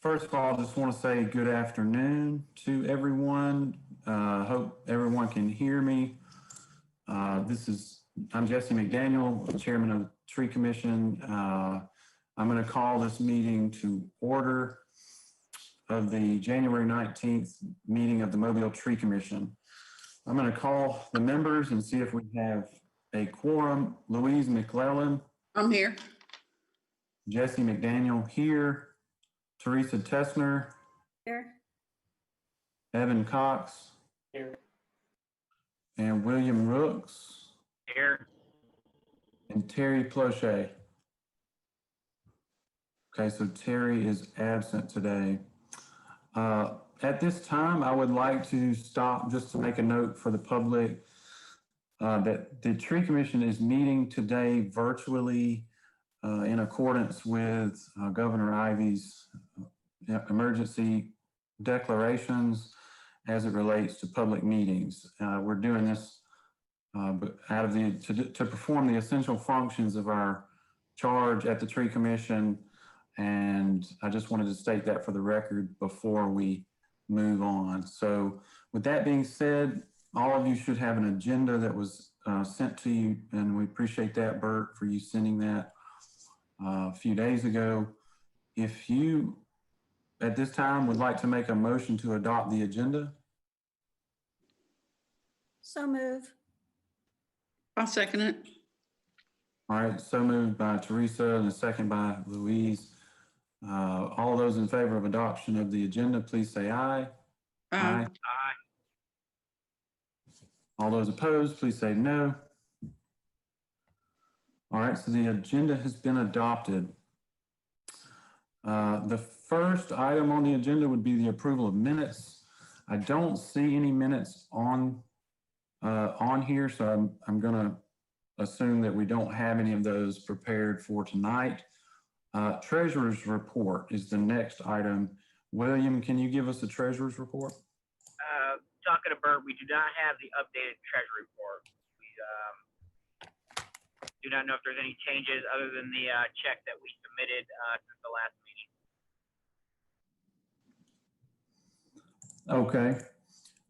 First of all, I just want to say good afternoon to everyone. Hope everyone can hear me. I'm Jesse McDaniel, Chairman of the Tree Commission. I'm going to call this meeting to order of the January 19th meeting of the Mobile Tree Commission. I'm going to call the members and see if we have a quorum. Louise McClellan. I'm here. Jesse McDaniel here. Teresa Tessner. Here. Evan Cox. Here. And William Rooks. Here. And Terry Plochet. Okay, so Terry is absent today. At this time, I would like to stop just to make a note for the public that the Tree Commission is meeting today virtually in accordance with Governor Ivey's emergency declarations as it relates to public meetings. We're doing this to perform the essential functions of our charge at the Tree Commission, and I just wanted to state that for the record before we move on. So with that being said, all of you should have an agenda that was sent to you, and we appreciate that, Bert, for you sending that a few days ago. If you, at this time, would like to make a motion to adopt the agenda. So move. I'll second it. All right, so moved by Teresa and a second by Louise. All those in favor of adoption of the agenda, please say aye. Aye. Aye. All those opposed, please say no. All right, so the agenda has been adopted. The first item on the agenda would be the approval of minutes. I don't see any minutes on here, so I'm going to assume that we don't have any of those prepared for tonight. Treasurer's report is the next item. William, can you give us the treasurer's report? Talking to Bert, we do not have the updated treasury report. We do not know if there's any changes other than the check that we submitted since the last meeting. Okay.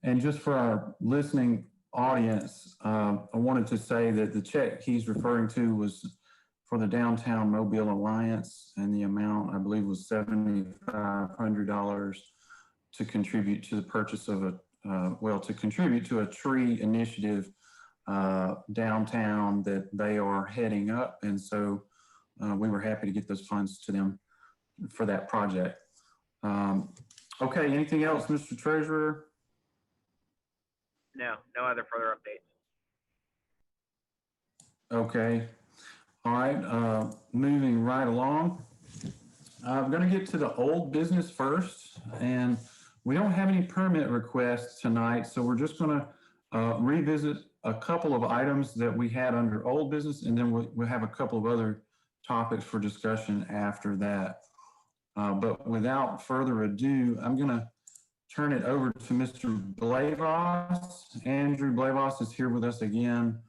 And just for our listening audience, I wanted to say that the check he's referring to was for the Downtown Mobile Alliance, and the amount, I believe, was $7,500 to contribute to the purchase of to contribute to a tree initiative downtown that they are heading up. And so we were happy to get those funds to them for that project. Okay, anything else, Mr. Treasurer? No other further updates. Okay. All right, moving right along. I'm going to get to the old business first, and we don't have any permit requests tonight, so we're just going to revisit a couple of items that we had under old business, and then we'll have a couple of other topics for discussion after that. But without further ado, I'm going to turn it over to Mr. Blavos. Andrew Blavos is here with us again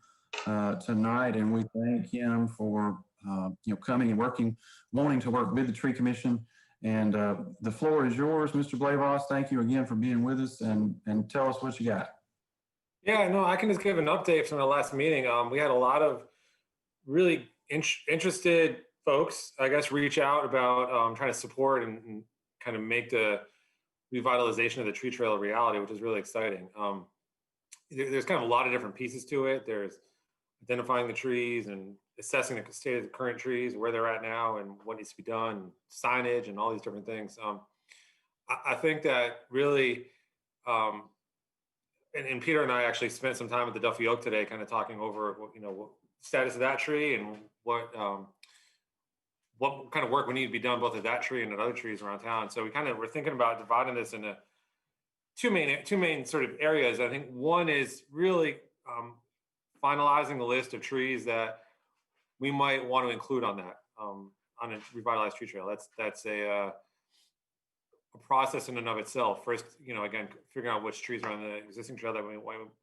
tonight, and we thank him for coming and wanting to work with the Tree Commission. And the floor is yours, Mr. Blavos. Thank you again for being with us, and tell us what you got. Yeah, no, I can just give an update from the last meeting. We had a lot of really interested folks, I guess, reach out about trying to support and kind of make the revitalization of the tree trail a reality, which is really exciting. There's kind of a lot of different pieces to it. There's identifying the trees and assessing the state of the current trees, where they're at now and what needs to be done, signage and all these different things. I think that really, and Peter and I actually spent some time at the Duffy Oak today, kind of talking over, what status of that tree and what kind of work we need to be done both at that tree and at other trees around town. So we're thinking about dividing this into two main sort of areas. I think one is really finalizing the list of trees that we might want to include on that on a revitalized tree trail. That's a process in and of itself. First, again, figuring out which trees are on the existing trail that we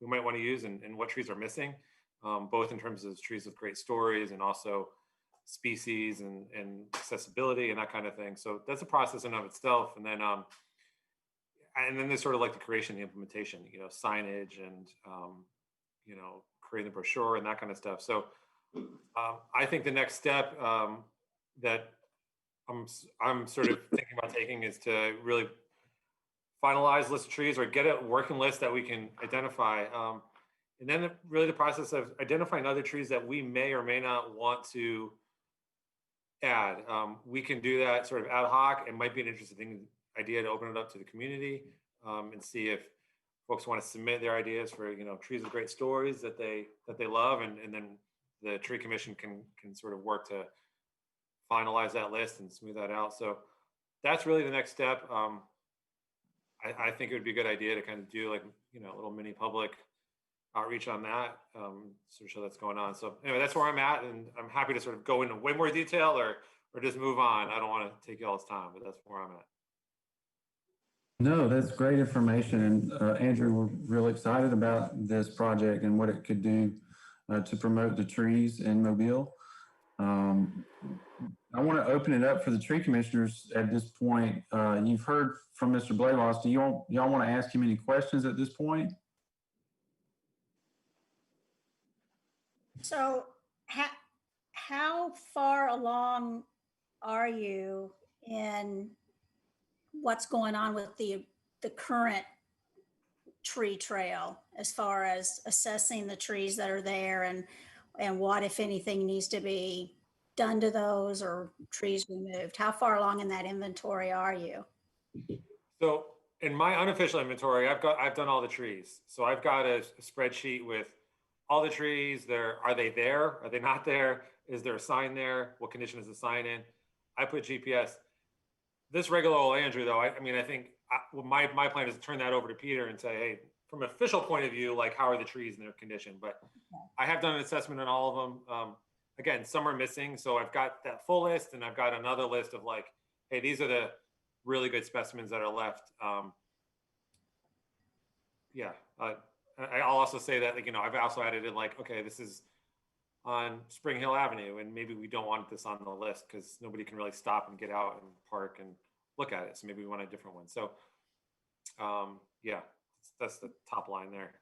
might want to use and what trees are missing, both in terms of trees with great stories and also species and accessibility and that kind of thing. So that's a process in and of itself. And then there's sort of like the creation, the implementation, signage and, creating the brochure and that kind of stuff. So I think the next step that I'm sort of thinking about taking is to really finalize list of trees or get a working list that we can identify. And then really the process of identifying other trees that we may or may not want to add. We can do that sort of ad hoc. It might be an interesting idea to open it up to the community and see if folks want to submit their ideas for, trees with great stories that they love. And then the tree commission can sort of work to finalize that list and smooth that out. So that's really the next step. I think it would be a good idea to kind of do like, a little mini public outreach on that, sort of show that's going on. So anyway, that's where I'm at, and I'm happy to sort of go into way more detail or just move on. I don't want to take y'all's time, but that's where I'm at. No, that's great information. And Andrew, we're really excited about this project and what it could do to promote the trees in Mobile. I want to open it up for the tree commissioners at this point. You've heard from Mr. Blayloss. Do y'all want to ask him any questions at this point? So how far along are you in what's going on with the current tree trail as far as assessing the trees that are there and what, if anything, needs to be done to those or trees removed? How far along in that inventory are you? So in my unofficial inventory, I've done all the trees. So I've got a spreadsheet with all the trees. Are they there? Are they not there? Is there a sign there? What condition is the sign in? I put GPS. This regular old Andrew, though, I think my plan is to turn that over to Peter and say, hey, from an official point of view, like, how are the trees in their condition? But I have done an assessment on all of them. Again, some are missing. So I've got that full list, and I've got another list of like, hey, these are the really good specimens that are left. I'll also say that, I've also added in like, okay, this is on Spring Hill Avenue, and maybe we don't want this on the list because nobody can really stop and get out and park and look at it. So maybe we want a different one. So that's the top line there.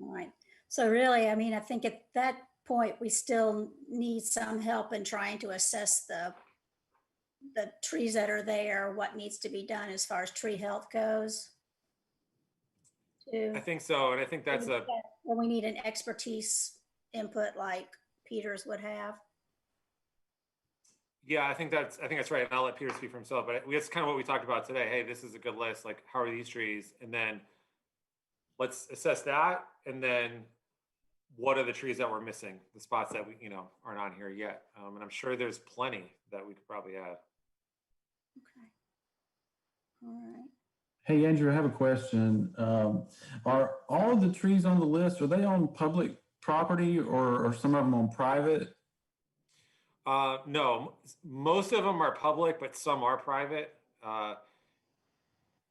All right. So really, I think at that point, we still need some help in trying to assess the trees that are there, what needs to be done as far as tree health goes. I think so. And I think that's we need an expertise input like Peters would have. Yeah, I think that's right. And I'll let Peter speak for himself, but it's kind of what we talked about today. Hey, this is a good list. Like, how are these trees? And then let's assess that. And then what are the trees that we're missing? The spots that we, aren't on here yet. And I'm sure there's plenty that we could probably add. Okay. All right. Hey, Andrew, I have a question. Are all of the trees on the list, are they on public property or some of them on private? No, most of them are public, but some are private.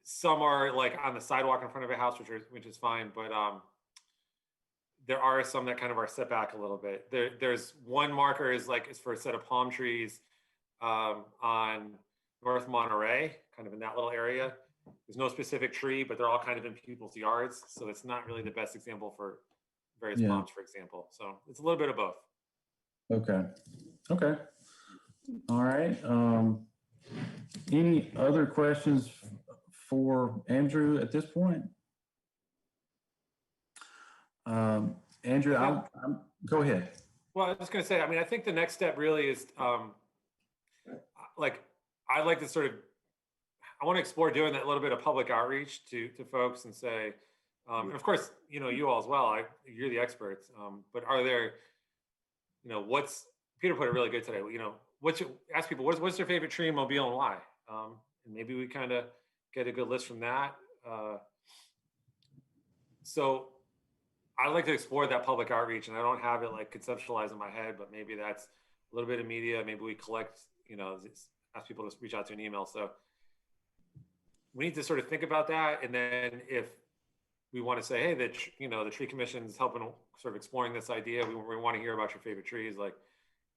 Some are like on the sidewalk in front of a house, which is fine. But there are some that kind of are set back a little bit. There's one marker is for a set of palm trees on North Monterey, kind of in that little area. There's no specific tree, but they're all kind of in people's yards. So it's not really the best example for various palms, for example. So it's a little bit of both. Okay. All right. Any other questions for Andrew at this point? Andrew, go ahead. Well, I was just going to say, I think the next step really is I'd like to I want to explore doing that little bit of public outreach to folks and say, and of course, you all as well, you're the experts, but are there, Peter put it really good today, ask people, what's their favorite tree in Mobile and why? And maybe we kind of get a good list from that. So I'd like to explore that public outreach, and I don't have it conceptualized in my head, but maybe that's a little bit of media. Maybe we collect, ask people to reach out to an email. So we need to sort of think about that. And then if we want to say, hey, the tree commission's helping sort of exploring this idea. We want to hear about your favorite trees.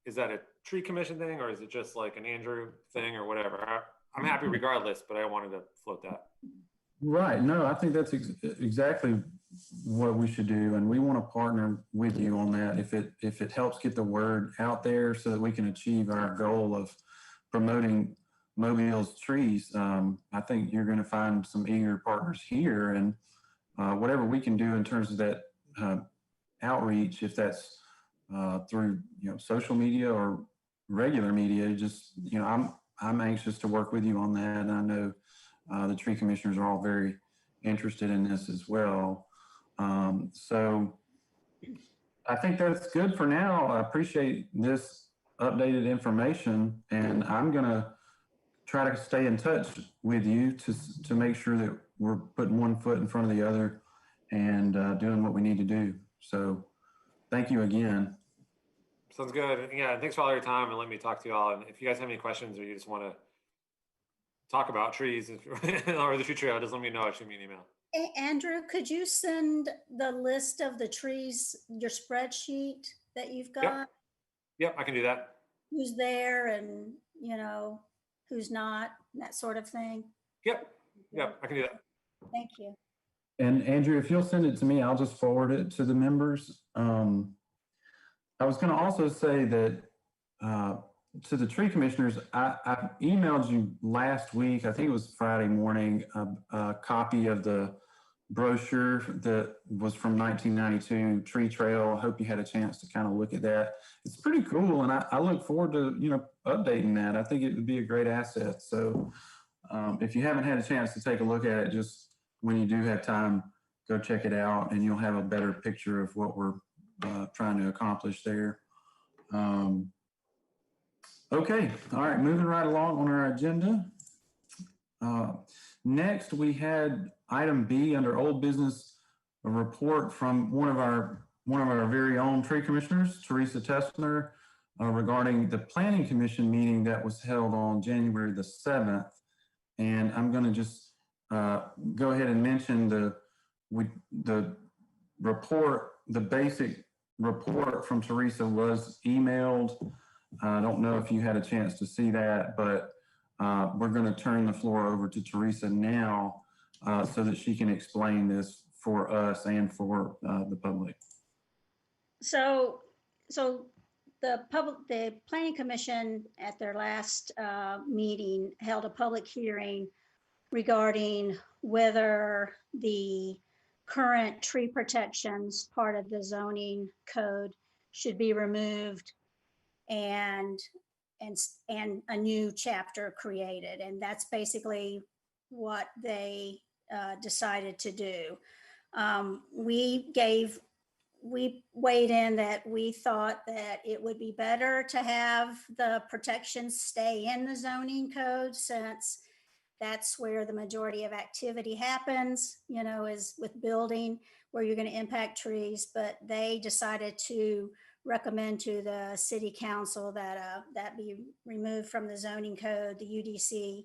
is that a tree commission thing or is it just like an Andrew thing or whatever? I'm happy regardless, but I wanted to float that. Right. No, I think that's exactly what we should do. And we want to partner with you on that if it helps get the word out there so that we can achieve our goal of promoting Mobile's trees. I think you're going to find some eager partners here, and whatever we can do in terms of that outreach, if that's through social media or regular media, just I'm anxious to work with you on that. And I know the tree commissioners are all very interested in this as well. So I think that's good for now. I appreciate this updated information, and I'm going to try to stay in touch with you to make sure that we're putting one foot in front of the other and doing what we need to do. So thank you again. Sounds good. Yeah, thanks for all your time and letting me talk to you all. And if you guys have any questions or you just want to talk about trees or the tree trail, just let me know. Shoot me an email. Hey, Andrew, could you send the list of the trees, your spreadsheet that you've got? Yep, I can do that. Who's there and, who's not, that sort of thing? Yep, I can do that. Thank you. And Andrew, if you'll send it to me, I'll just forward it to the members. I was going to also say that to the tree commissioners, I emailed you last week, I think it was Friday morning, a copy of the brochure that was from 1992 Tree Trail. I hope you had a chance to kind of look at that. It's pretty cool, and I look forward to updating that. I think it would be a great asset. So if you haven't had a chance to take a look at it, just when you do have time, go check it out, and you'll have a better picture of what we're trying to accomplish there. Okay, all right, moving right along on our agenda. Next, we had item B under old business, a report from one of our very own tree commissioners, Teresa Tessner, regarding the Planning Commission meeting that was held on January the 7th. And I'm going to just go ahead and mention the report, the basic report from Teresa was emailed. I don't know if you had a chance to see that, but we're going to turn the floor over to Teresa now so that she can explain this for us and for the public. So the Planning Commission at their last meeting held a public hearing regarding whether the current tree protections part of the zoning code should be removed and a new chapter created. And that's basically what they decided to do. We weighed in that we thought that it would be better to have the protections stay in the zoning code, since that's where the majority of activity happens, is with building where you're going to impact trees. But they decided to recommend to the city council that that be removed from the zoning code, the UDC,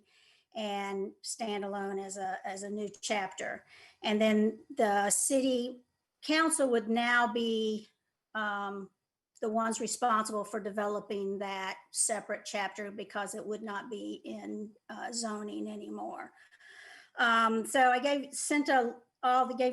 and stand alone as a new chapter. And then the city council would now be the ones responsible for developing that separate chapter, because it would not be in zoning anymore. So I gave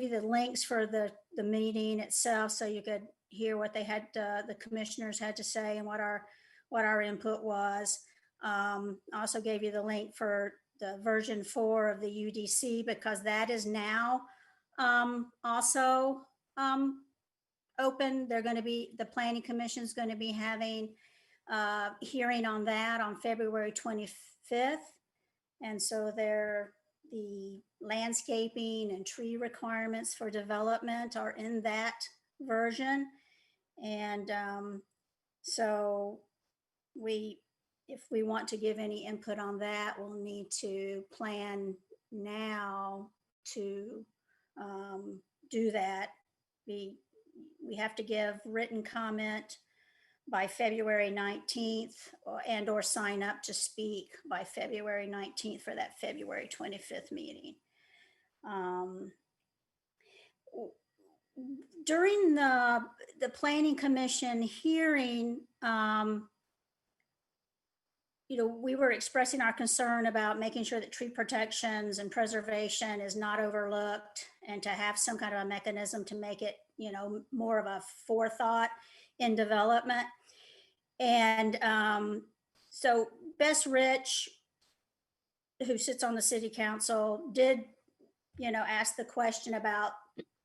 you the links for the meeting itself, so you could hear what they had, the commissioners had to say, and what our input was. Also gave you the link for the version 4 of the UDC, because that is now also open. The Planning Commission is going to be having a hearing on that on February 25th. And so the landscaping and tree requirements for development are in that version. And so if we want to give any input on that, we'll need to plan now to do that. We have to give written comment by February 19th and or sign up to speak by February 19th for that February 25th meeting. During the Planning Commission hearing, we were expressing our concern about making sure that tree protections and preservation is not overlooked, and to have some kind of a mechanism to make it, more of a forethought in development. And so Bess Rich, who sits on the city council, did, ask the question about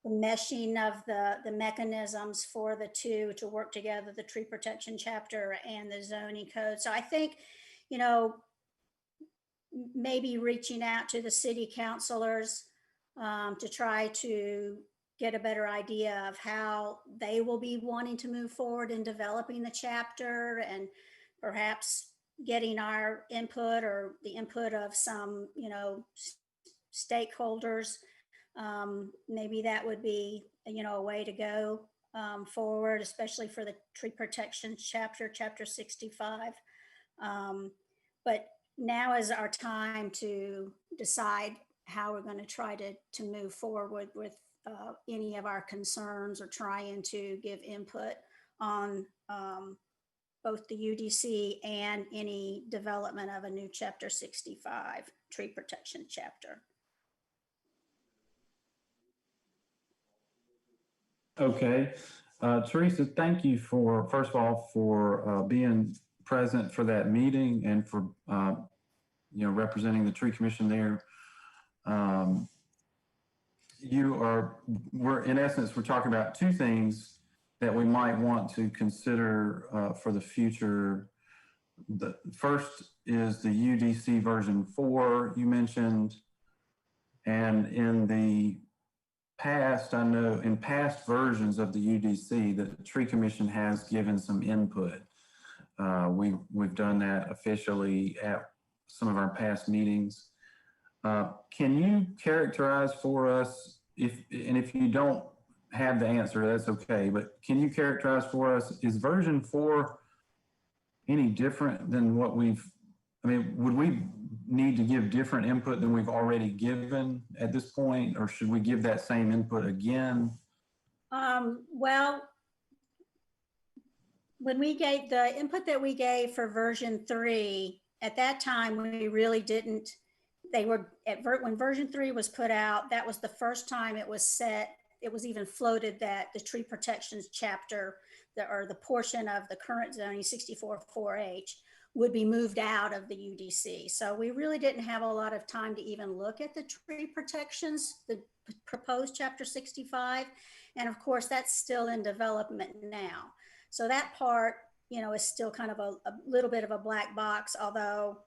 the meshing of the mechanisms for the two to work together, the tree protection chapter and the zoning code. So I think, maybe reaching out to the city councilors to try to get a better idea of how they will be wanting to move forward in developing the chapter, and perhaps getting our input or the input of some, stakeholders. Maybe that would be, a way to go forward, especially for the tree protection chapter, chapter 65. But now is our time to decide how we're going to try to move forward with any of our concerns, or trying to give input on both the UDC and any development of a new chapter 65 tree protection chapter. Okay. Teresa, thank you for, first of all, for being present for that meeting, and for, representing the tree commission there. We're in essence, we're talking about two things that we might want to consider for the future. The first is the UDC version 4 you mentioned. And in the past, I know in past versions of the UDC, the tree commission has given some input. We've done that officially at some of our past meetings. Can you characterize for us, if you don't have the answer, that's okay, but can you characterize for us, is version 4 any different than what would we need to give different input than we've already given at this point, or should we give that same input again? Well, when we gave the input that we gave for version 3, at that time, we really didn't, when version 3 was put out, that was the first time it was even floated that the tree protections chapter, or the portion of the current zoning 64-4H would be moved out of the UDC. So we really didn't have a lot of time to even look at the tree protections, the proposed chapter 65. And of course, that's still in development now. So that part, is still kind of a little bit of a black box, although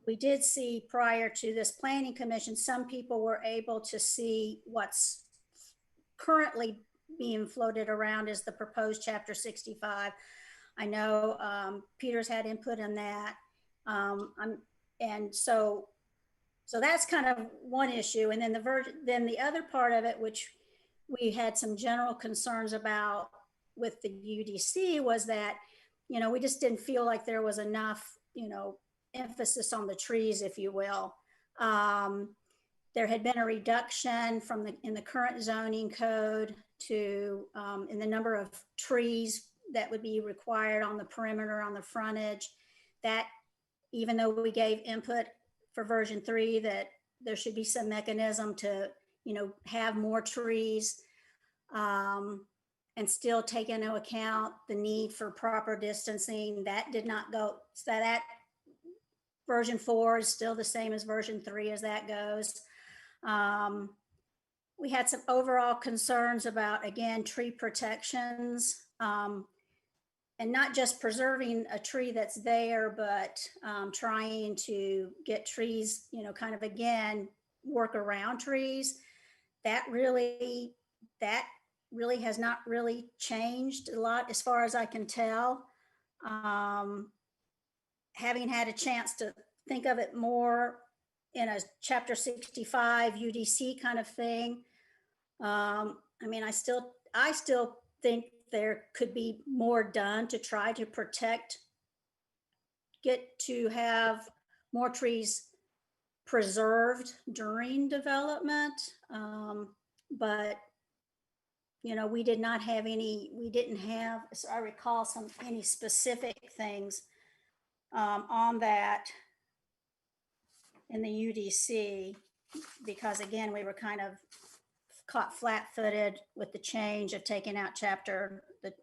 we did see prior to this planning commission, some people were able to see what's currently being floated around as the proposed chapter 65. I know Peter's had input in that. And so that's kind of one issue. And then the other part of it, which we had some general concerns about with the UDC, was that, we just didn't feel like there was enough, emphasis on the trees, if you will. There had been a reduction in the current zoning code to in the number of trees that would be required on the perimeter, on the frontage. That, even though we gave input for version 3 that there should be some mechanism to, have more trees, and still take into account the need for proper distancing, that did not go. So that version 4 is still the same as version 3 as that goes. We had some overall concerns about, again, tree protections, and not just preserving a tree that's there, but trying to get trees, kind of, again, work around trees. That really has not really changed a lot as far as I can tell. Having had a chance to think of it more in a chapter 65 UDC kind of thing. I still think there could be more done to try to get to have more trees preserved during development. But, we didn't have, as I recall, any specific things on that in the UDC, because again, we were kind of caught flat-footed with the change of taking out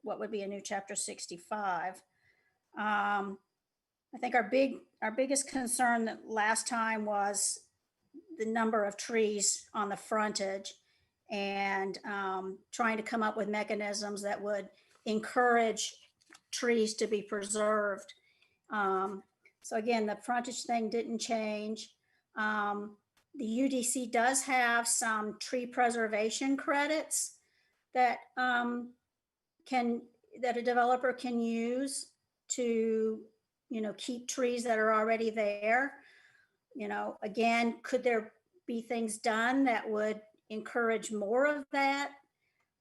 what would be a new chapter 65. I think our biggest concern that last time was the number of trees on the frontage, and trying to come up with mechanisms that would encourage trees to be preserved. So again, the frontage thing didn't change. The UDC does have some tree preservation credits that that a developer can use to, keep trees that are already there. Again, could there be things done that would encourage more of that?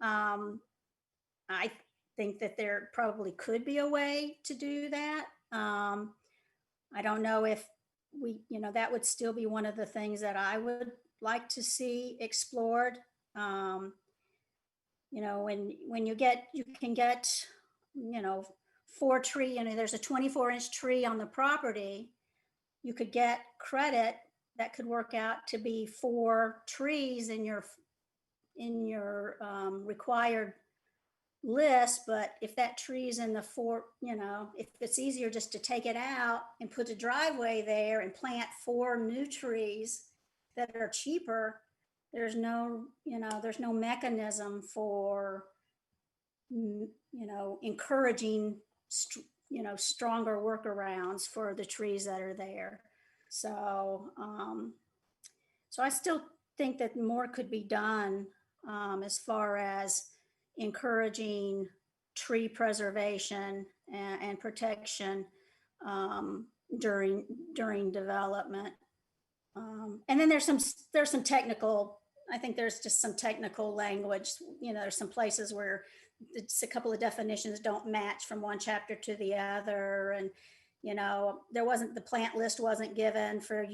I think that there probably could be a way to do that. I don't know if that would still be one of the things that I would like to see explored. When you can get, 4 tree, there's a 24-inch tree on the property, you could get credit that could work out to be 4 trees in your required list. But if that tree is in the 4, if it's easier just to take it out and put a driveway there and plant 4 new trees that are cheaper, there's no mechanism for, encouraging, stronger workarounds for the trees that are there. So, so I still think that more could be done as far as encouraging tree preservation and protection during development. And then there's some technical. I think there's just some technical language. There's some places where it's a couple of definitions don't match from one chapter to the other, and the plant list wasn't given for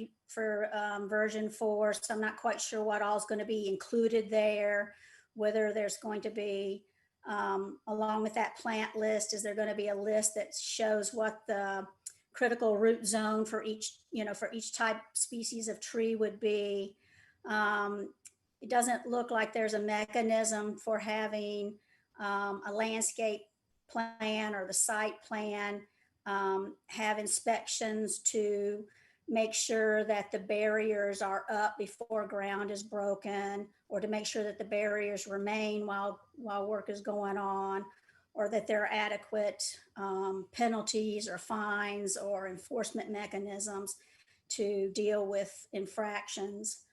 version 4, so I'm not quite sure what all is going to be included there. Whether there's going to be, along with that plant list, is there going to be a list that shows what the critical root zone for each type species of tree would be? It doesn't look like there's a mechanism for having a landscape plan or the site plan have inspections to make sure that the barriers are up before ground is broken, or to make sure that the barriers remain while work is going on, or that there are adequate penalties or fines or enforcement mechanisms to deal with infractions.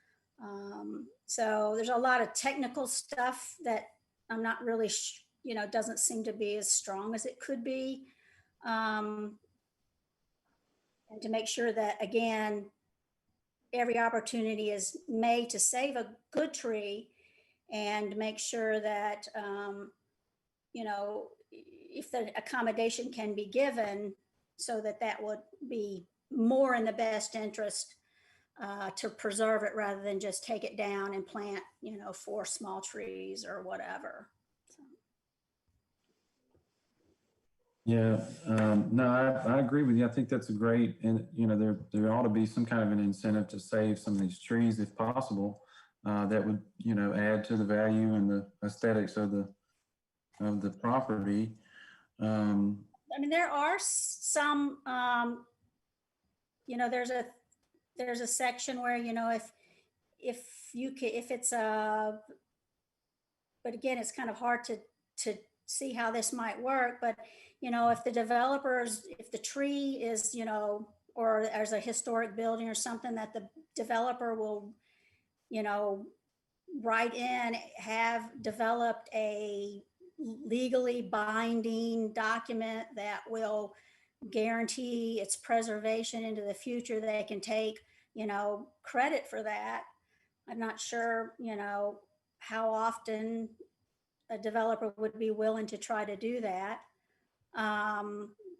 So there's a lot of technical stuff that I'm not really, doesn't seem to be as strong as it could be. And to make sure that, again, every opportunity is made to save a good tree, and make sure that, if the accommodation can be given, so that would be more in the best interest to preserve it rather than just take it down and plant, 4 small trees or whatever. So. Yeah, no, I agree with you. I think that's a great, and there ought to be some kind of an incentive to save some of these trees if possible. That would add to the value and the aesthetics of the property. There are some. There's a section where if it's a, but again, it's kind of hard to see how this might work. But if the tree is, or there's a historic building or something that the developer will, write in, have developed a legally binding document that will guarantee its preservation into the future, they can take, credit for that. I'm not sure, how often a developer would be willing to try to do that.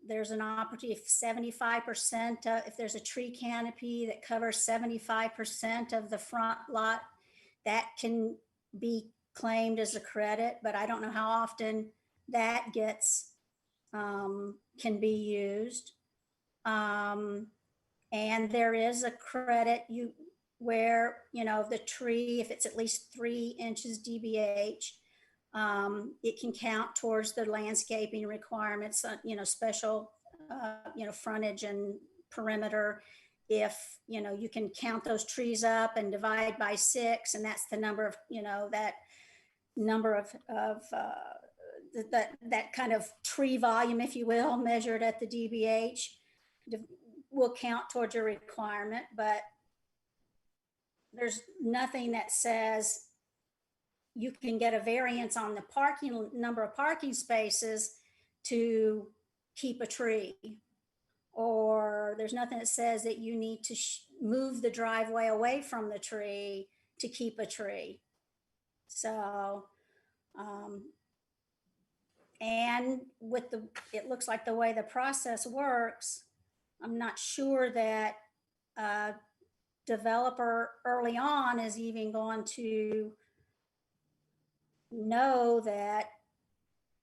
There's an opportunity if 75%, if there's a tree canopy that covers 75% of the front lot, that can be claimed as a credit, but I don't know how often that can be used. And there is a credit where, the tree, if it's at least 3 inches DBH, it can count towards the landscaping requirements, special, frontage and perimeter. If, you can count those trees up and divide by 6, and that's the number of, that number of that kind of tree volume, if you will, measured at the DBH, will count towards your requirement. But there's nothing that says you can get a variance on the number of parking spaces to keep a tree, or there's nothing that says that you need to move the driveway away from the tree to keep a tree. So, and it looks like the way the process works, I'm not sure that a developer early on is even going to know that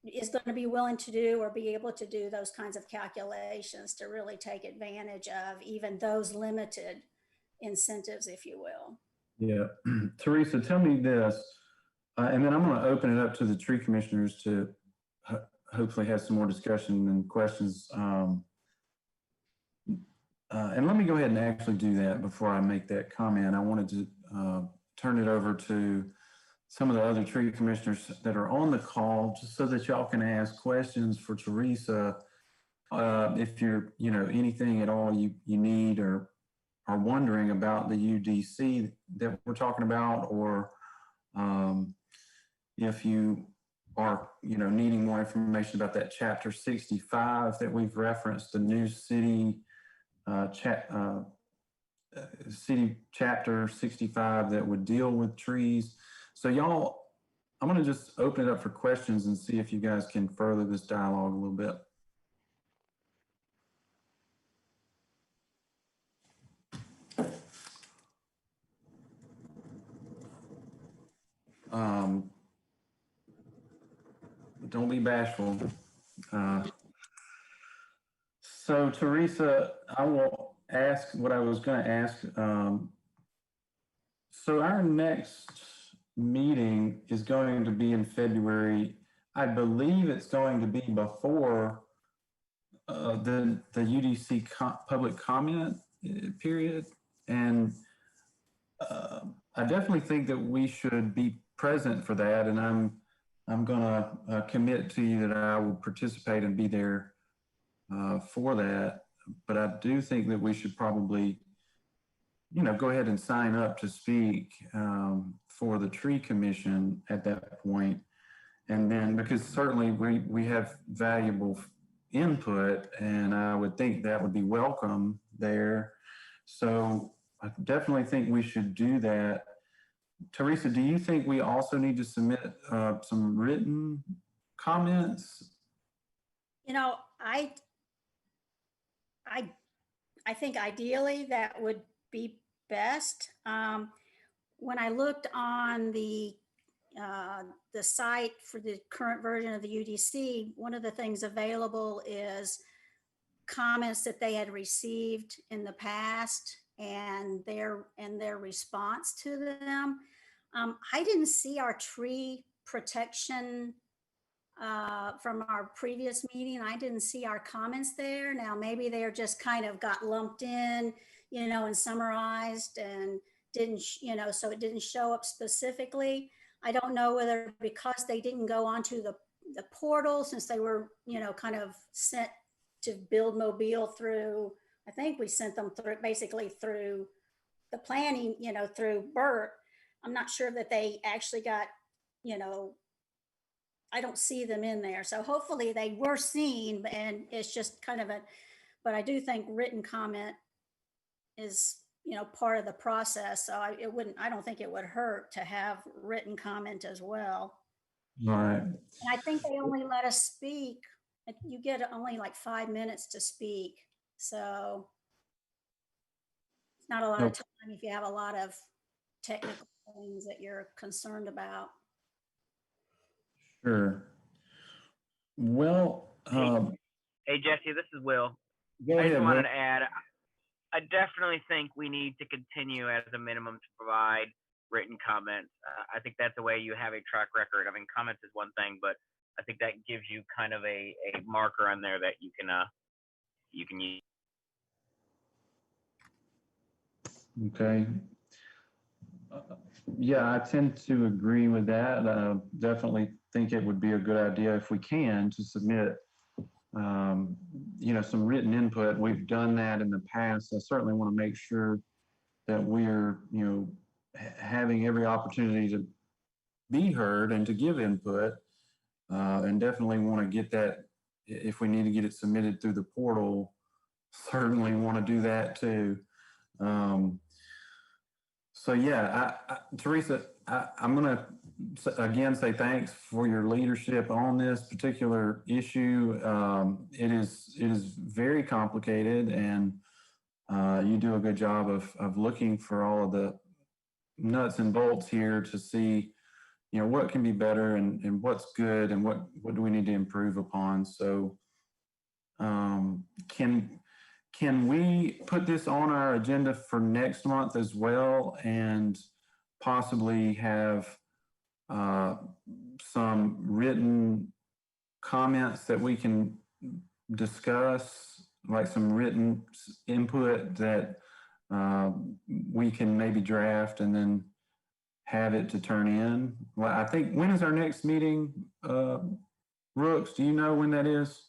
is going to be willing to do or be able to do those kinds of calculations to really take advantage of even those limited incentives, if you will. Yeah. Teresa, tell me this, and then I'm going to open it up to the tree commissioners to hopefully have some more discussion and questions. And let me go ahead and actually do that before I make that comment. I wanted to turn it over to some of the other tree commissioners that are on the call, just so that y'all can ask questions for Teresa. If you're, anything at all you need or are wondering about the UDC that we're talking about, or if you are, needing more information about that chapter 65 that we've referenced, the new city city chapter 65 that would deal with trees. So y'all, I'm going to just open it up for questions and see if you guys can further this dialogue a little bit. Don't be bashful. So Teresa, I will ask what I was going to ask. So our next meeting is going to be in February. I believe it's going to be before the UDC public comment period. And I definitely think that we should be present for that. And I'm going to commit to you that I will participate and be there for that. But I do think that we should probably, go ahead and sign up to speak for the tree commission at that point. And then, because certainly we have valuable input, and I would think that would be welcome there. So I definitely think we should do that. Teresa, do you think we also need to submit some written comments? I think ideally that would be best. When I looked on the site for the current version of the UDC, one of the things available is comments that they had received in the past and their response to them. I didn't see our tree protection from our previous meeting. I didn't see our comments there. Now, maybe they're just kind of got lumped in, and summarized and didn't, so it didn't show up specifically. I don't know whether because they didn't go onto the portal, since they were, kind of sent to Build Mobile through, I think we sent them through basically through the planning, through Bert. I'm not sure that they actually got, I don't see them in there. So hopefully they were seen, and it's just kind of but I do think written comment is, part of the process. So I don't think it would hurt to have written comment as well. All right. And I think they only let us speak. You get only like 5 minutes to speak. So it's not a lot of time if you have a lot of technical things that you're concerned about. Sure. Well, Hey, Jesse, this is Will. Go I ahead, just wanted Brett. to add, I definitely think we need to continue as a minimum to provide written comments. I think that's the way you have a track record. I mean, comments is one thing, but I think that gives you kind of a marker on there that you can use. Okay. Yeah, I tend to agree with that. Definitely think it would be a good idea if we can to submit, some written input. We've done that in the past. I certainly want to make sure that we're, having every opportunity to be heard and to give input, and definitely want to get that. If we need to get it submitted through the portal, certainly want to do that too. So yeah, Teresa, I'm going to again say thanks for your leadership on this particular issue. It is very complicated, and you do a good job of looking for all of the nuts and bolts here to see, what can be better and what's good and what do we need to improve upon. So can we put this on our agenda for next month as well, and possibly have some written comments that we can discuss, like some written input that we can maybe draft and then have it to turn in? Well, I think, when is our next meeting? Brooks, do you know when that is?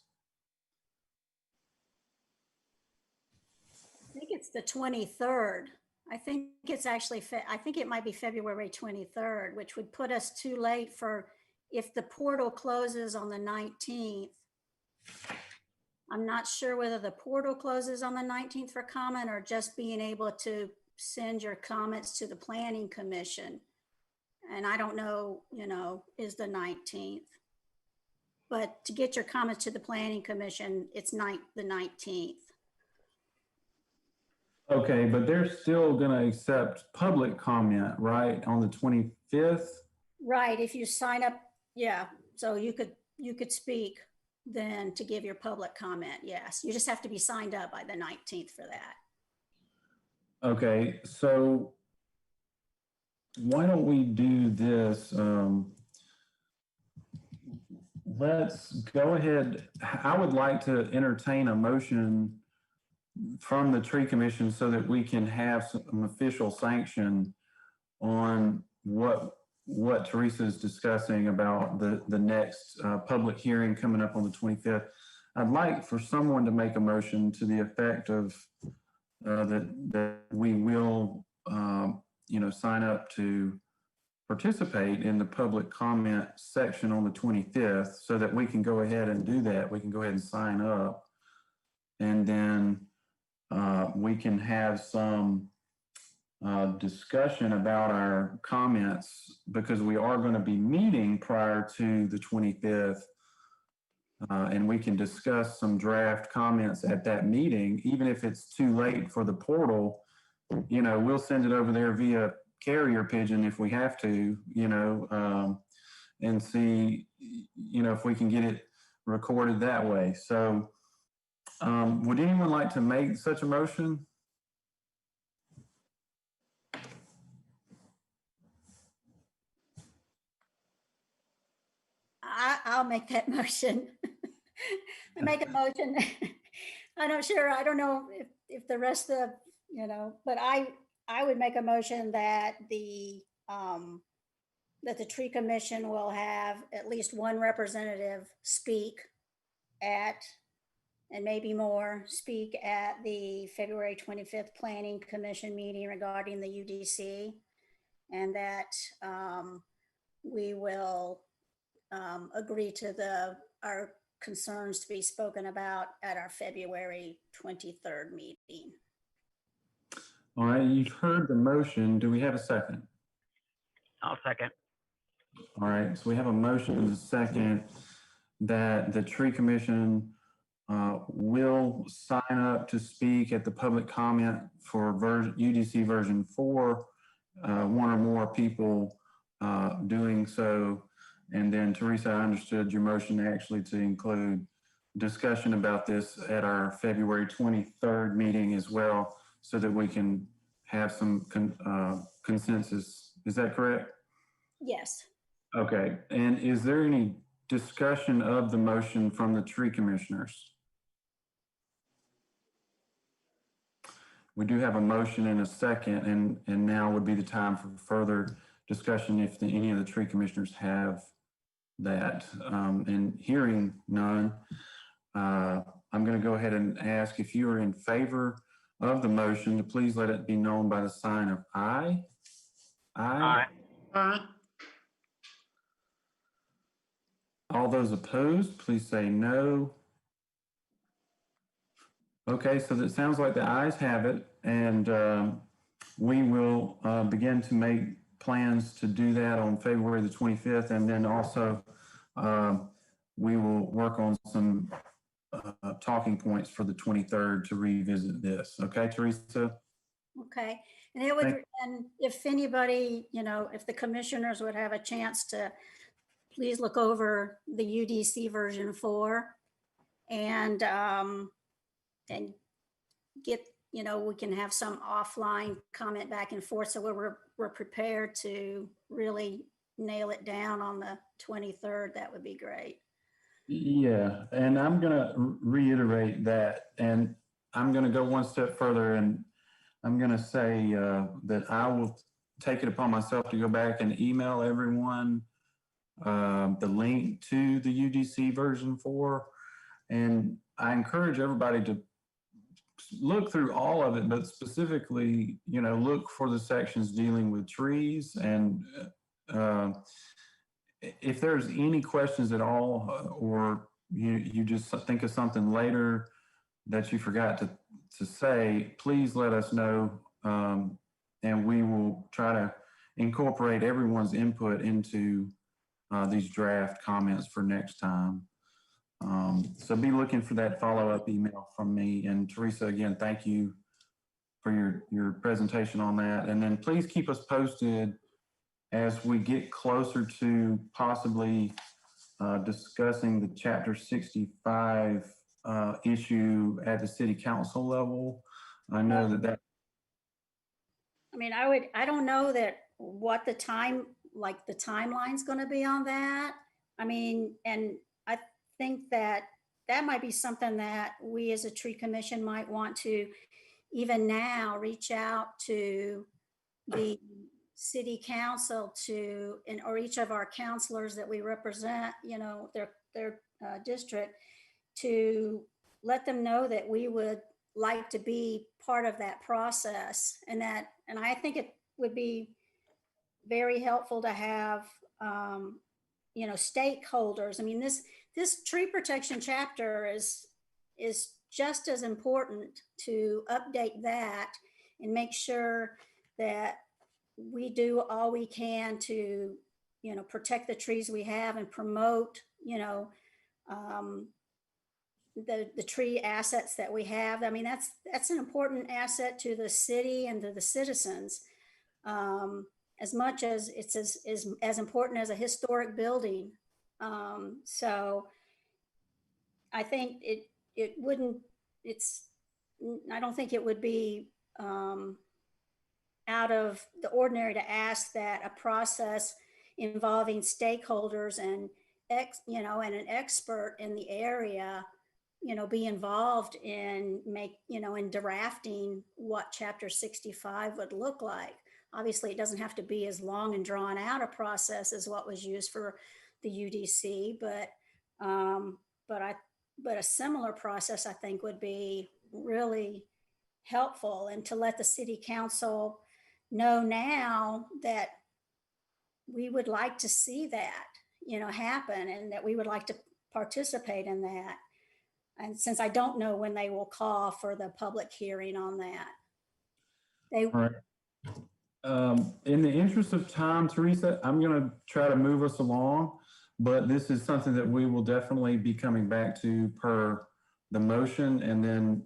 I think it's the 23rd. I think it's actually, I think it might be February 23rd, which would put us too late for, if the portal closes on the 19th. I'm not sure whether the portal closes on the 19th for comment or just being able to send your comments to the Planning Commission. And I don't know, is the 19th. But to get your comments to the Planning Commission, it's the 19th. Okay, but they're still going to accept public comment, right, on the 25th? Right, if you sign up, yeah, so you could speak then to give your public comment, yes. You just have to be signed up by the 19th for that. Okay, so why don't we do this? Let's go ahead. I would like to entertain a motion from the tree commission so that we can have some official sanction on what Teresa is discussing about the next public hearing coming up on the 25th. I'd like for someone to make a motion to the effect of that we will, sign up to participate in the public comment section on the 25th, so that we can go ahead and do that. We can go ahead and sign up, and then we can have some discussion about our comments, because we are going to be meeting prior to the 25th, and we can discuss some draft comments at that meeting. Even if it's too late for the portal, we'll send it over there via carrier pigeon if we have to, and see, if we can get it recorded that way. So would anyone like to make such a motion? I'll make that motion. I make a motion. I don't know if the rest of, but I would make a motion that the tree commission will have at least one representative speak at, and maybe more, speak at the February 25th Planning Commission meeting regarding the UDC, and that we will agree to our concerns to be spoken about at our February 23rd meeting. All right, you've heard the motion. Do we have a second? I'll second. All right, so we have a motion and a second that the tree commission will sign up to speak at the public comment for UDC version 4, one or more people doing so. And then Teresa, I understood your motion actually to include discussion about this at our February 23rd meeting as well, so that we can have some consensus. Is that correct? Yes. Okay, and is there any discussion of the motion from the tree commissioners? We do have a motion and a second, and now would be the time for further discussion if any of the tree commissioners have that. And hearing none, I'm going to go ahead and ask if you are in favor of the motion to please let it be known by the sign of aye. Aye. Aye. All those opposed, please say no. Okay, so it sounds like the ayes have it, and we will begin to make plans to do that on February the 25th, and then also we will work on some talking points for the 23rd to revisit this. Okay, Teresa? Okay. And it would, and if anybody, if the commissioners would have a chance to please look over the UDC version 4 and get, we can have some offline comment back and forth. So we're prepared to really nail it down on the 23rd. That would be great. Yeah, and I'm going to reiterate that, and I'm going to go one step further, and I'm going to say that I will take it upon myself to go back and email everyone the link to the UDC version 4. And I encourage everybody to look through all of it, but specifically, look for the sections dealing with trees. And if there's any questions at all, or you just think of something later that you forgot to say, please let us know. And we will try to incorporate everyone's input into these draft comments for next time. So be looking for that follow-up email from me. And Teresa, again, thank you for your presentation on that. And then please keep us posted as we get closer to possibly discussing the Chapter 65 issue at the city council level. I know that. I mean, I don't know that what the timeline's going to be on that. I mean, and I think that might be something that we as a tree commission might want to even now reach out to the city council or each of our counselors that we represent, their district, to let them know that we would like to be part of that process, and I think it would be very helpful to have stakeholders. I mean, this tree protection chapter is just as important to update that and make sure that we do all we can to protect the trees we have and promote the tree assets that we have. I mean, that's an important asset to the city and to the citizens, as much as it's as important as a historic building. So I think I don't think it would be out of the ordinary to ask that a process involving stakeholders and and an expert in the area be involved in in drafting what Chapter 65 would look like. Obviously, it doesn't have to be as long and drawn out a process as what was used for the UDC, but a similar process, I think, would be really helpful, and to let the city council know now that we would like to see that happen, and that we would like to participate in that. And since I don't know when they will call for the public hearing on that. All right. In the interest of time, Teresa, I'm going to try to move us along, but this is something that we will definitely be coming back to per the motion. And then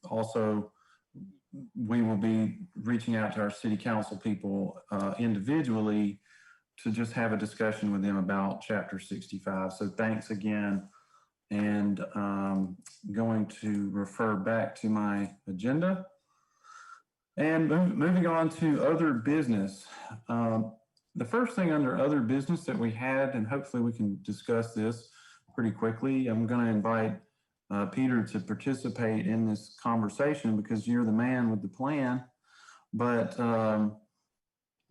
also we will be reaching out to our city council people individually to just have a discussion with them about Chapter 65. So thanks again and going to refer back to my agenda. And moving on to other business. The first thing under other business that we had, and hopefully we can discuss this pretty quickly, I'm going to invite Peter to participate in this conversation because you're the man with the plan. But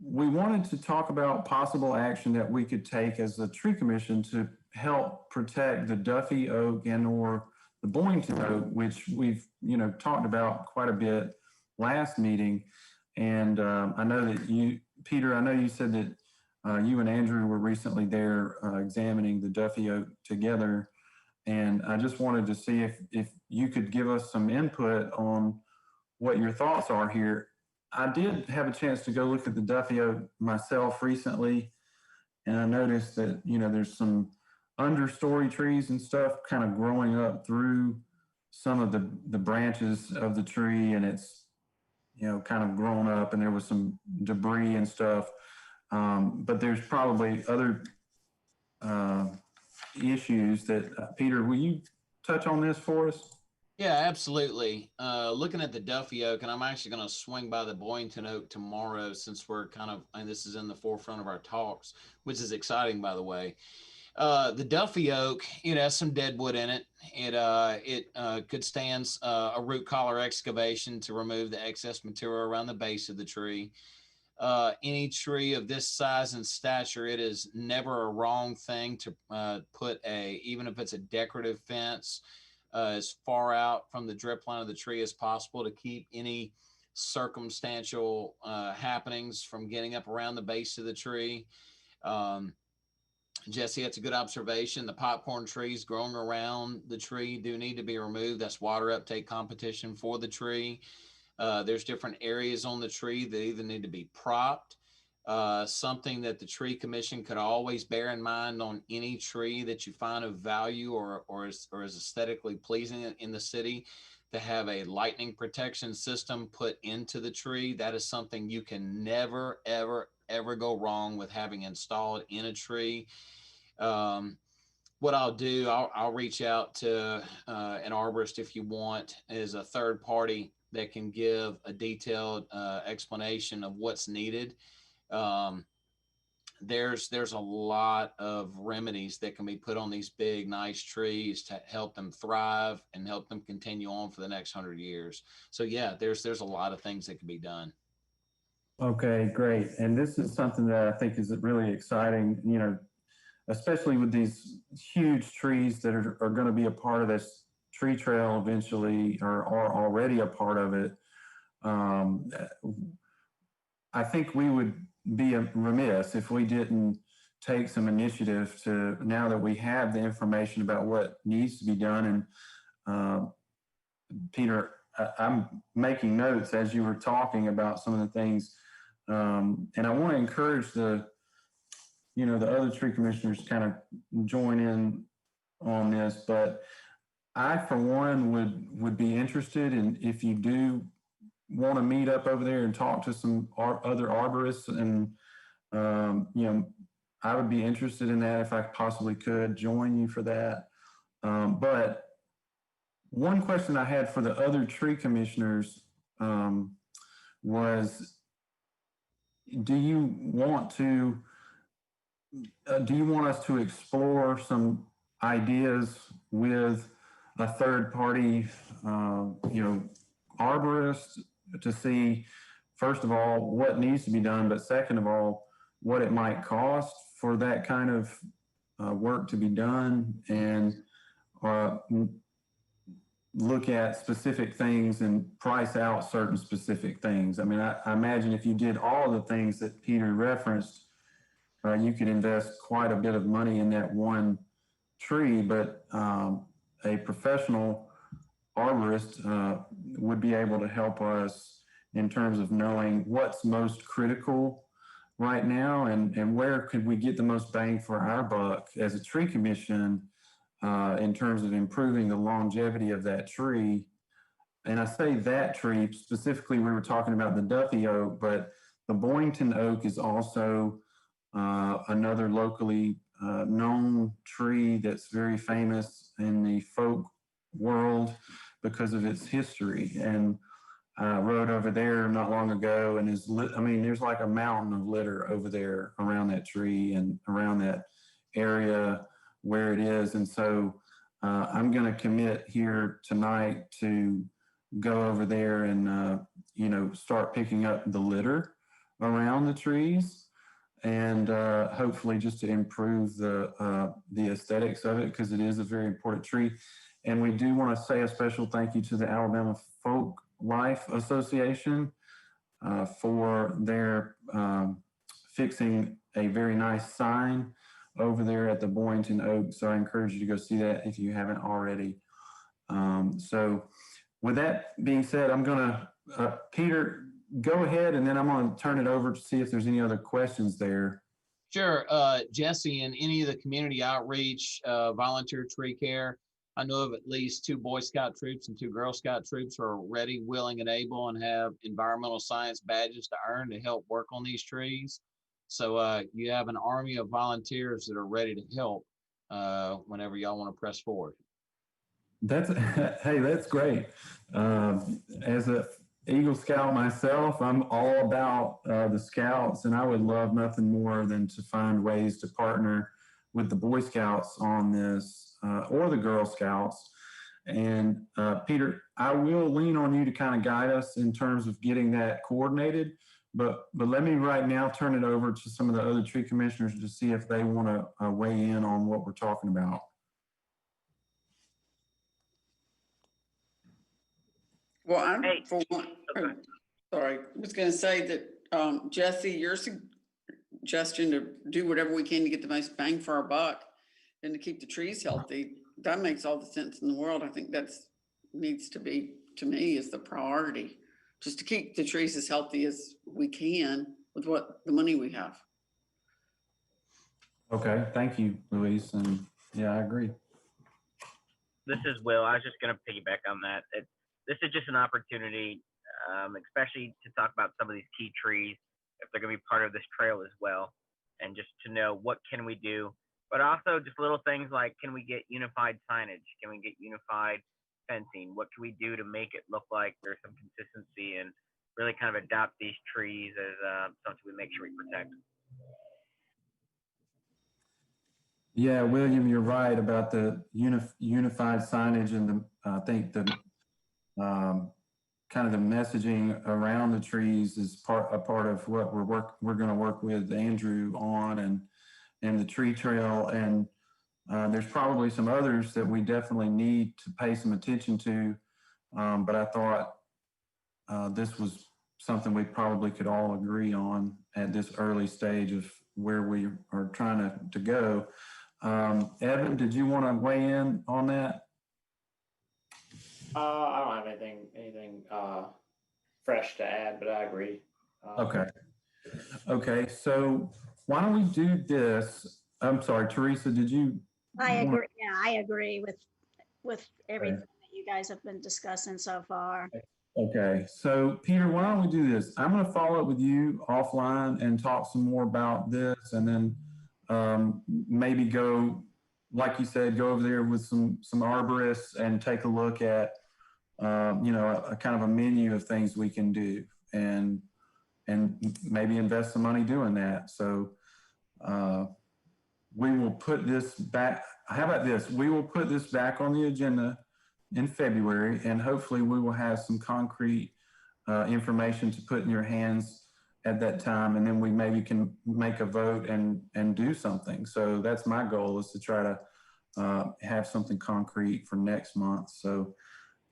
we wanted to talk about possible action that we could take as a tree commission to help protect the Duffy oak and or the Boynton oak, which we've talked about quite a bit last meeting. And I know that you, Peter, I know you said that you and Andrew were recently there examining the Duffy oak together. And I just wanted to see if you could give us some input on what your thoughts are here. I did have a chance to go look at the Duffy oak myself recently, and I noticed that, there's some understory trees and stuff kind of growing up through some of the branches of the tree, and it's, kind of grown up, and there was some debris and stuff. But there's probably other issues that, Peter, will you touch on this for us? Yeah, absolutely. Looking at the Duffy oak, and I'm actually going to swing by the Boynton oak tomorrow since we're and this is in the forefront of our talks, which is exciting, by the way. The Duffy oak, it has some deadwood in it. It could stand a root collar excavation to remove the excess material around the base of the tree. Any tree of this size and stature, it is never a wrong thing to put even if it's a decorative fence, as far out from the drip line of the tree as possible to keep any circumstantial happenings from getting up around the base of the tree. Jesse, that's a good observation. The popcorn trees growing around the tree do need to be removed. That's water uptake competition for the tree. There's different areas on the tree that either need to be propped. Something that the tree commission could always bear in mind on any tree that you find of value or is aesthetically pleasing in the city, to have a lightning protection system put into the tree. That is something you can never, ever, ever go wrong with having installed in a tree. What I'll do, I'll reach out to an arborist if you want, as a third party that can give a detailed explanation of what's needed. There's a lot of remedies that can be put on these big, nice trees to help them thrive and help them continue on for the next 100 years. So yeah, there's a lot of things that can be done. Okay, great. And this is something that I think is really exciting, especially with these huge trees that are going to be a part of this tree trail eventually, or are already a part of it. I think we would be remiss if we didn't take some initiative to, now that we have the information about what needs to be done. And Peter, I'm making notes as you were talking about some of the things. And I want to encourage the other tree commissioners kind of join in on this, but I, for one, would be interested in, if you do want to meet up over there and talk to some other arborists, and I would be interested in that if I possibly could join you for that. But one question I had for the other tree commissioners was, do you want us to explore some ideas with a third party, arborist, to see, first of all, what needs to be done, but second of all, what it might cost for that kind of work to be done, and look at specific things and price out certain specific things. I mean, I imagine if you did all the things that Peter referenced, you could invest quite a bit of money in that one tree, but a professional arborist would be able to help us in terms of knowing what's most critical right now, and where could we get the most bang for our buck as a tree commission in terms of improving the longevity of that tree. And I say that tree specifically, we were talking about the Duffy oak, but the Boynton oak is also another locally known tree that's very famous in the folk world because of its history. And I rode over there not long ago, and I mean, there's like a mountain of litter over there around that tree and around that area where it is. And so I'm going to commit here tonight to go over there and, start picking up the litter around the trees, and hopefully just to improve the aesthetics of it, because it is a very important tree. And we do want to say a special thank you to the Alabama Folk Life Association for their fixing a very nice sign over there at the Boynton Oak. So I encourage you to go see that if you haven't already. So with that being said, I'm going to, Peter, go ahead, and then I'm going to turn it over to see if there's any other questions there. Sure. Jesse, and any of the community outreach, volunteer tree care, I know of at least 2 Boy Scout troops and 2 Girl Scout troops who are ready, willing, and able, and have environmental science badges to earn to help work on these trees. So you have an army of volunteers that are ready to help whenever y'all want to press forward. Hey, that's great. As a Eagle Scout myself, I'm all about the Scouts, and I would love nothing more than to find ways to partner with the Boy Scouts on this, or the Girl Scouts. And Peter, I will lean on you to kind of guide us in terms of getting that coordinated. But let me right now turn it over to some of the other tree commissioners to see if they want to weigh in on what we're talking about. Well, I'm Hey. for one. Okay. Sorry, I was going to say that Jesse, your suggestion to do whatever we can to get the most bang for our buck and to keep the trees healthy, that makes all the sense in the world. I think that's needs to be, to me, is the priority, just to keep the trees as healthy as we can with what the money we have. Okay, thank you, Luis. And yeah, I agree. This is Will. I was just going to piggyback on that. This is just an opportunity, especially to talk about some of these key trees, if they're going to be part of this trail as well, and just to know what can we do, but also just little things like, can we get unified signage? Can we get unified fencing? What can we do to make it look like there's some consistency and really kind of adopt these trees as something we make sure we protect? Yeah, William, you're right about the unified signage, and I think the kind of the messaging around the trees is a part of what we're going to work with Andrew on, and the tree trail. And there's probably some others that we definitely need to pay some attention to. But I thought this was something we probably could all agree on at this early stage of where we are trying to go. Evan, did you want to weigh in on that? I don't have anything fresh to add, but I agree. Okay. So why don't we do this? I'm sorry, Teresa, did you? I agree. Yeah, I agree with everything that you guys have been discussing so far. Okay. So Peter, why don't we do this? I'm going to follow up with you offline and talk some more about this, and then maybe go, like you said, go over there with some arborists and take a look at a kind of a menu of things we can do, and maybe invest some money doing that. So we will put this back. How about this? We will put this back on the agenda in February, and hopefully we will have some concrete information to put in your hands at that time, and then we maybe can make a vote and do something. So that's my goal, is to try to have something concrete for next month. So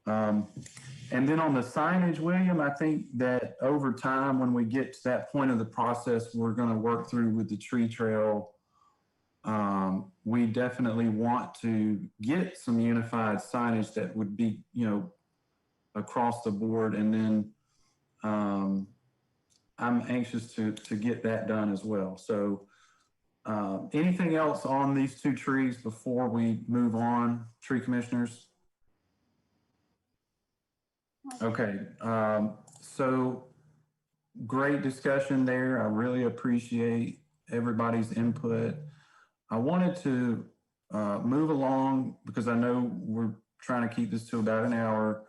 and then on the signage, William, I think that over time, when we get to that point of the process, we're going to work through with the tree trail. We definitely want to get some unified signage that would be, across the board. And then I'm anxious to get that done as well. So anything else on these 2 trees before we move on, tree commissioners? Okay, so great discussion there. I really appreciate everybody's input. I wanted to move along because I know we're trying to keep this to about an hour.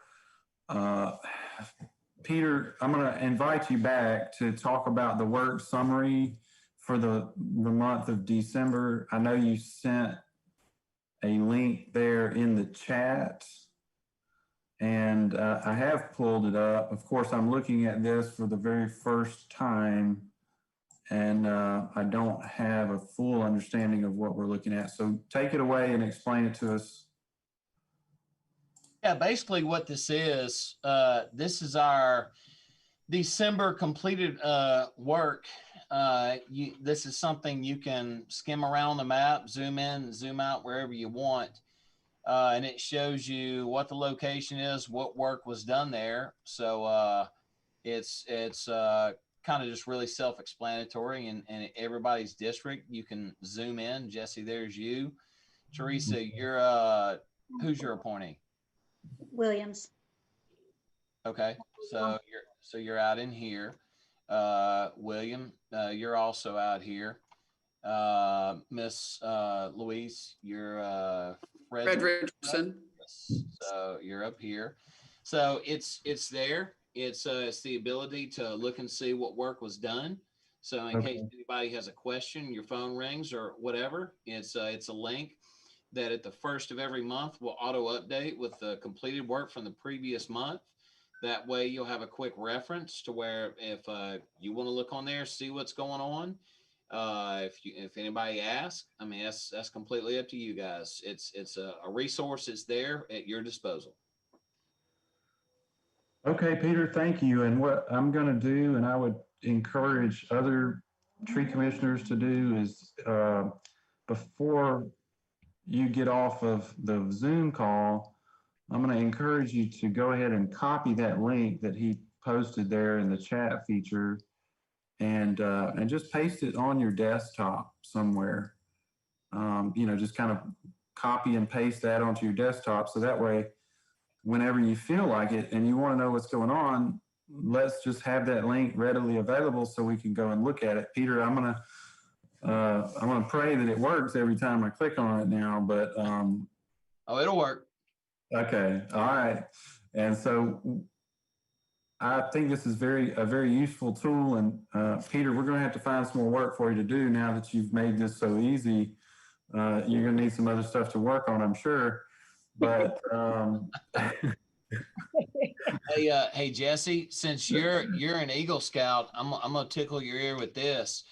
Peter, I'm going to invite you back to talk about the work summary for the month of December. I know you sent a link there in the chat, and I have pulled it up. Of course, I'm looking at this for the very first time, and I don't have a full understanding of what we're looking at. So take it away and explain it to us. Yeah, basically what this is our December completed work. This is something you can skim around the map, zoom in, zoom out wherever you want. And it shows you what the location is, what work was done there. So it's kind of just really self-explanatory, and everybody's district. You can zoom in. Jesse, there's you. Teresa, you're who's your appointee? Williams. Okay, so you're out in here. William, you're also out here. Miss Louise, you're Fred Richardson. So you're up here. So it's there. It's the ability to look and see what work was done. So in case anybody has a question, your phone rings or whatever, it's a link that at the first of every month will auto update with the completed work from the previous month. That way you'll have a quick reference to where if you want to look on there, see what's going on. If anybody asks, I mean, that's completely up to you guys. It's a resource. It's there at your disposal. Okay, Peter, thank you. And what I'm going to do, and I would encourage other tree commissioners to do, is before you get off of the Zoom call, I'm going to encourage you to go ahead and copy that link that he posted there in the chat feature, and just paste it on your desktop somewhere. Just kind of copy and paste that onto your desktop, so that way, whenever you feel like it and you want to know what's going on, let's just have that link readily available so we can go and look at it. Peter, I'm gonna pray that it works every time I click on it now, but it'll work. Okay, all right. And so I think this is a very useful tool. And Peter, we're going to have to find some more work for you to do now that you've made this so easy. You're going to need some other stuff to work on, I'm sure. But hey Jesse, since you're an Eagle Scout, I'm gonna tickle your ear with this.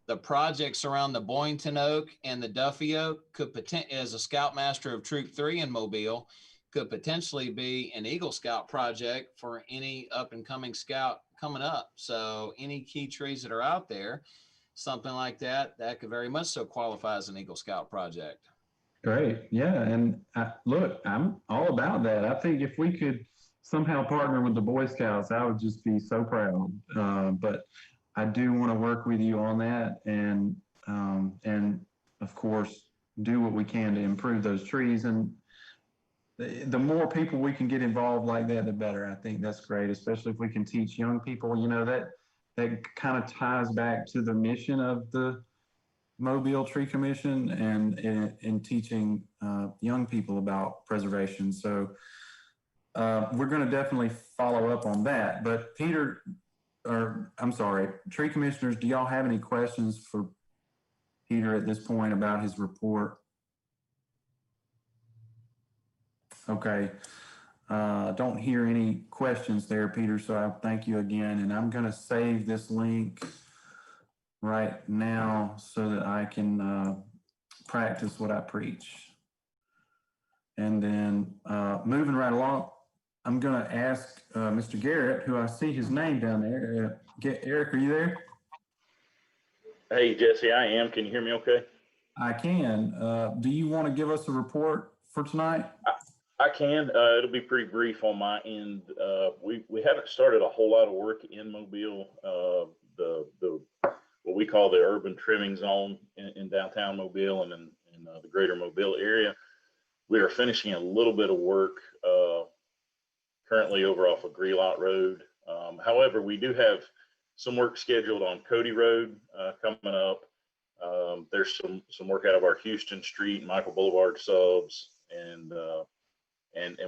The projects around the Boynton Oak and the Duffy Oak could potentially, as a Scoutmaster of Troop 3 in Mobile, could potentially be an Eagle Scout project for any up and coming scout coming up. So any key trees that are out there, something like that could very much so qualify as an Eagle Scout project. Great. Yeah. And look, I'm all about that. I think if we could somehow partner with the Boy Scouts, I would just be so proud. But I do want to work with you on that, and of course, do what we can to improve those trees. And the more people we can get involved like that, the better. I think that's great, especially if we can teach young people. That kind of ties back to the mission of the Mobile Tree Commission and in teaching young people about preservation. So we're going to definitely follow up on that. But Peter, tree commissioners, do y'all have any questions for Peter at this point about his report? Okay. Don't hear any questions there, Peter, so I thank you again. And I'm going to save this link right now so that I can practice what I preach. And then moving right along, I'm going to ask Mr. Garrett, who I see his name down there. Eric, are you there? Hey, Jesse, I am. Can you hear me okay? I can. Do you want to give us a report for tonight? I can. It'll be pretty brief on my end. We haven't started a whole lot of work in Mobile. The what we call the urban trimming zone in downtown Mobile and in the greater Mobile area. We are finishing a little bit of work currently over off of Grelot Road. However, we do have some work scheduled on Cody Road coming up. There's there's some work out of our Houston Street, Michael Boulevard subs, and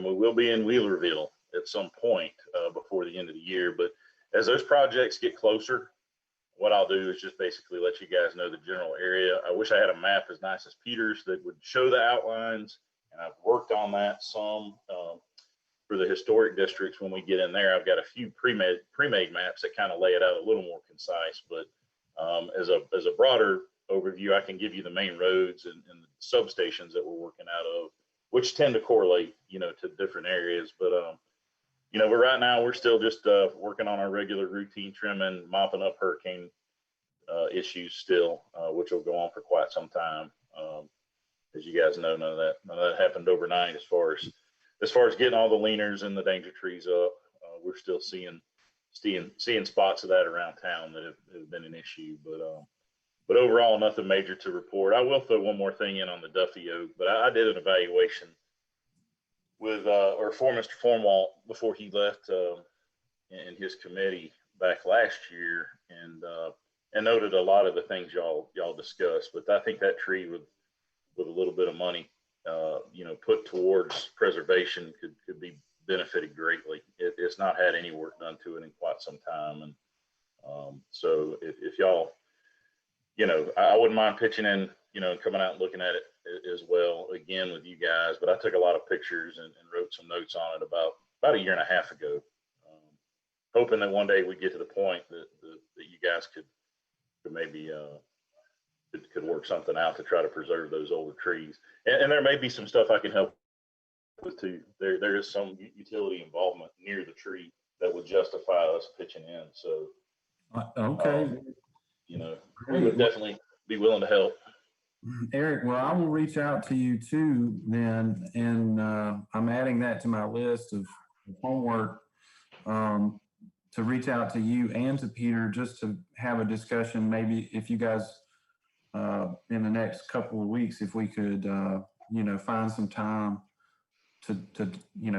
we will be in Wheelerville at some point before the end of the year. But as those projects get closer, what I'll do is just basically let you guys know the general area. I wish I had a map as nice as Peter's that would show the outlines, and I've worked on that some for the historic districts. When we get in there, I've got a few pre-made maps that kind of lay it out a little more concise. But as a broader overview, I can give you the main roads and the substations that we're working out of, which tend to correlate, to different areas. But but right now we're still just working on our regular routine trimming, mopping up hurricane issues still, which will go on for quite some time. As you guys know, none of that happened overnight. As far as getting all the leaners and the danger trees up, we're still seeing spots of that around town that have been an issue. But overall, nothing major to report. I will throw one more thing in on the Duffy Oak, but I did an evaluation for Mr. Formwalt before he left in his committee back last year, and noted a lot of the things y'all discussed. But I think that tree with a little bit of money, put towards preservation could be benefited greatly. It's not had any work done to it in quite some time, and so if y'all, I wouldn't mind pitching in, and coming out and looking at it as well again with you guys. But I took a lot of pictures and wrote some notes on it about a year and a half ago, hoping that one day we'd get to the point that you guys could maybe could work something out to try to preserve those older trees. And there may be some stuff I can help with too. There is some utility involvement near the tree that would justify us pitching in. So okay. We would definitely be willing to help. Eric, well, I will reach out to you too then, and I'm adding that to my list of homework to reach out to you and to Peter just to have a discussion. Maybe if you guys in the next couple of weeks, if we could find some time to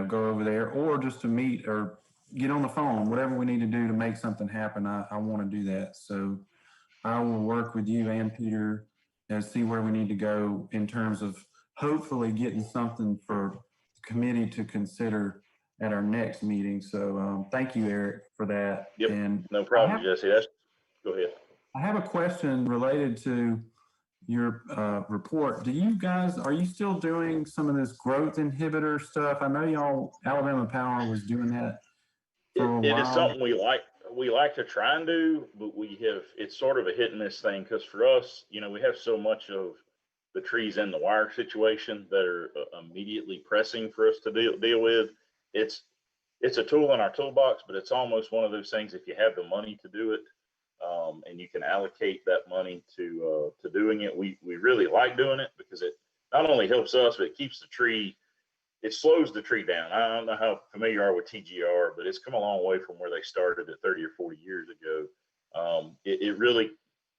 go over there, or just to meet or get on the phone, whatever we need to do to make something happen. I want to do that. So I will work with you and Peter and see where we need to go in terms of hopefully getting something for the committee to consider at our next meeting. So thank you, Eric, for that. Yep. And no problem, Jesse. Go ahead. I have a question related to your report. Are you still doing some of this growth inhibitor stuff? I know Alabama Power was doing that for a while. It is something we like to try and do, but it's sort of a hit and miss thing, because for us, we have so much of the trees in the wire situation that are immediately pressing for us to deal with. It's a tool in our toolbox, but it's almost one of those things, if you have the money to do it, and you can allocate that money to doing it, we really like doing it, because it not only helps us, but it keeps it slows the tree down. I don't know how familiar you are with TGR, but it's come a long way from where they started at 30 or 40 years ago. It really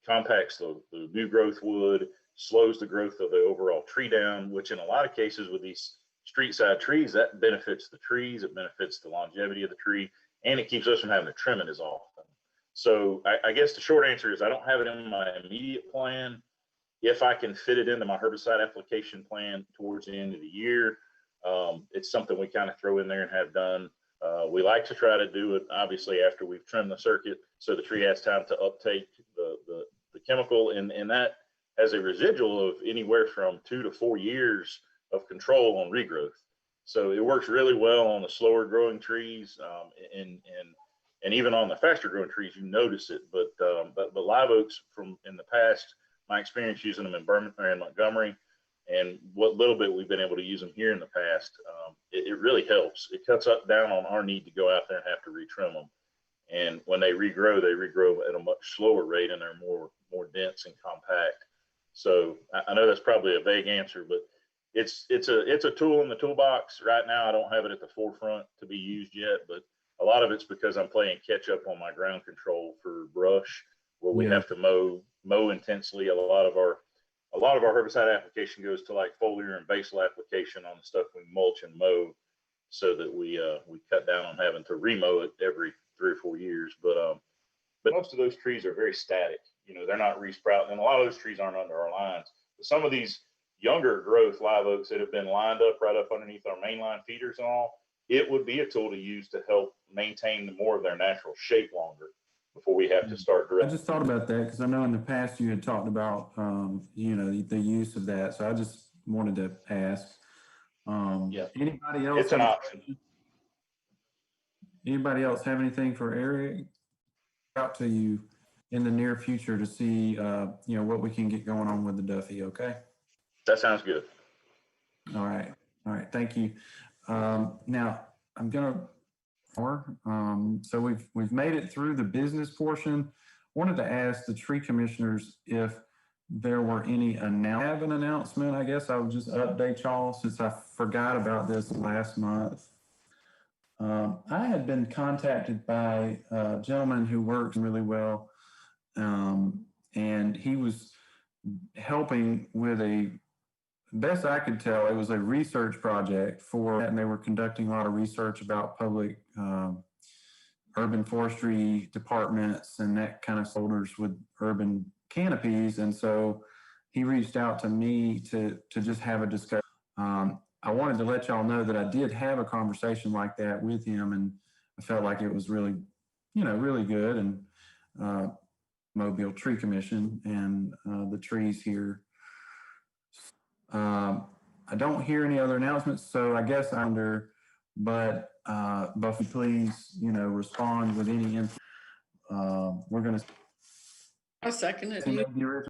compacts the new growth wood, slows the growth of the overall tree down, which in a lot of cases with these street side trees, that benefits the trees, it benefits the longevity of the tree, and it keeps us from having to trim it as often. So I guess the short answer is I don't have it in my immediate plan. If I can fit it into my herbicide application plan towards the end of the year, it's something we kind of throw in there and have done. We like to try to do it, obviously, after we've trimmed the circuit, so the tree has time to uptake the chemical, and that has a residual of anywhere from 2 to 4 years of control on regrowth. So it works really well on the slower growing trees, and even on the faster growing trees, you notice it. But live oaks, from in the past, my experience using them in Birmingham and Montgomery, and what little bit we've been able to use them here in the past, it really helps. It cuts down on our need to go out there and have to retrim them. And when they regrow at a much slower rate, and they're more dense and compact. So I know that's probably a vague answer, but it's a tool in the toolbox. Right now, I don't have it at the forefront to be used yet, but a lot of it's because I'm playing catch up on my ground control for brush, where we have to mow intensely. A lot of our herbicide application goes to like foliar and basal application on the stuff we mulch and mow, so that we cut down on having to remow it every 3 or 4 years. But most of those trees are very static. they're not resprouting. And a lot of those trees aren't under our lines. But some of these younger growth live oaks that have been lined up right up underneath our mainline feeders and all, it would be a tool to use to help maintain more of their natural shape longer before we have to start I directing. just thought about that because I know in the past you had talked about, the use of that. So I just wanted to ask. Yeah. Anybody else? It's an option. Anybody else have anything for Eric? Out to you in the near future to see, what we can get going on with the Duffy. Okay. That sounds good. All right. Thank you. Now I'm gonna, so we've made it through the business portion. Wanted to ask the tree commissioners if there were any have an announcement. I guess I would just update y'all since I forgot about this last month. I had been contacted by a gentleman who works really well, and he was helping with best I could tell, it was a research project for that, and they were conducting a lot of research about public urban forestry departments and that kind of holders with urban canopies. And so he reached out to me to just have a discussion. I wanted to let y'all know that I did have a conversation like that with him, and I felt like it was really, really good. And Mobile Tree Commission and the trees here. I don't hear any other announcements, so I guess but please, respond with any info. We're going to. I second it.